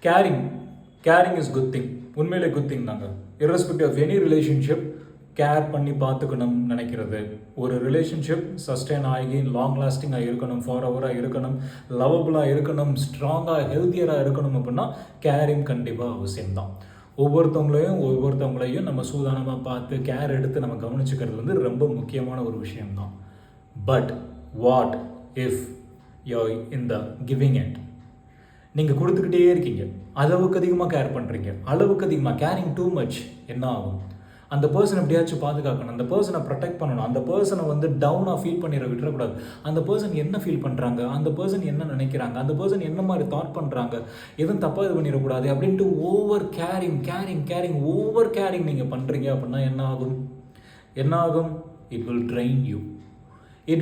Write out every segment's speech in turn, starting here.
Carrying caring is good thing. உண்மையிலே good thing தாங்க. irrespective of any relationship care பண்ணி பார்த்துக்கணும்னு நினைக்கிறது, ஒரு ரிலேஷன்ஷிப் சஸ்டெயின் ஆகி லாங் லாஸ்டிங்காக இருக்கணும், ஃபார்எவராக இருக்கணும், லவபுளாக இருக்கணும், ஸ்ட்ராங்காக ஹெல்த்தியராக இருக்கணும் அப்படின்னா கேரிங் கண்டிப்பாக அவசியம்தான். ஒவ்வொருத்தவங்களையும் நம்ம சூதானமாக பார்த்து கேர் எடுத்து நம்ம கவனிச்சுக்கிறது வந்து ரொம்ப முக்கியமான ஒரு விஷயம்தான். பட் வாட் இஃப் யூ இந்த கிவிங் இட், நீங்கள் கொடுத்துக்கிட்டே இருக்கீங்க, அளவுக்கு அதிகமாக கேர் பண்ணுறீங்க, அளவுக்கு அதிகமாக கேரிங் டூ மச், என்ன ஆகும்? அந்த பர்சனை எப்படியாச்சும் பாதுகாக்கணும், அந்த பர்சனை ப்ரொடெக்ட் பண்ணணும், அந்த பர்சனை வந்து டவுனாக ஃபீல் பண்ணிட விட்டுறக்கூடாது. அந்த பர்சன் என்ன ஃபீல் பண்ணுறாங்க, அந்த பர்சன் என்ன நினைக்கிறாங்க, அந்த பர்சன் என்ன மாதிரி தாட் பண்ணுறாங்க, எதுவும் தப்பாக இது பண்ணிடக்கூடாது அப்படின்ட்டு ஓவர் கேரிங் நீங்கள் பண்ணுறீங்க அப்படின்னா என்ன ஆகும்? It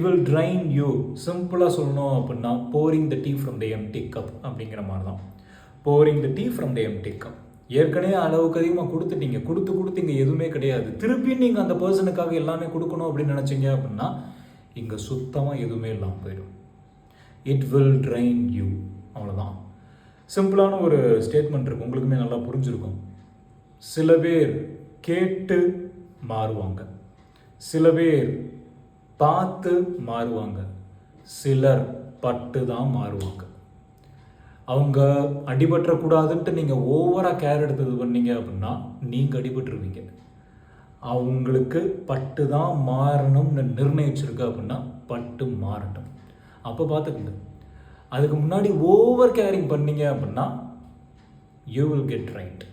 will drain you. சிம்பிளாக சொல்லணும் அப்படின்னா pouring the tea from the empty cup அப்படிங்கிற மாதிரி தான். pouring the tea from the empty cup. ஏற்கனவே அளவுக்கு அதிகமாக கொடுத்துட்டீங்க, எதுவுமே கிடையாது. திருப்பி நீங்கள் அந்த பர்சனுக்காக எல்லாமே கொடுக்கணும் அப்படின்னு நினச்சிங்க அப்படின்னா இங்கே சுத்தமாக எதுவுமே இல்லாமல் போயிடும். It will drain you. அவ்வளோதான். சிம்பிளான ஒரு ஸ்டேட்மெண்ட் இருக்குது, உங்களுக்குமே நல்லா புரிஞ்சிருக்கும். சில பேர் கேட்டு மாறுவாங்க, சில பேர் பார்த்து மாறுவாங்க, சிலர் பட்டு தான் மாறுவாங்க. அவங்க அடிபற்றக்கூடாதுன்ட்டு நீங்கள் ஓவராக கேர் எடுத்தது பண்ணீங்க அப்படின்னா நீங்கள் அடிபட்டுருவீங்க. அவங்களுக்கு பட்டு தான் மாறணும்னு நிர்ணயிச்சிருக்கு அப்படின்னா பட்டு மாறட்டும், அப்போ பார்த்துக்கங்க. அதுக்கு முன்னாடி ஓவர் கேரிங் பண்ணீங்க அப்படின்னா யூ வில் கெட் ரைட்,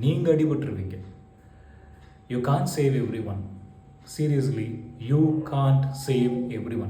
நீங்கள் அடிபட்டுருவீங்க. You can't save every one. Seriously, you can't save everyone.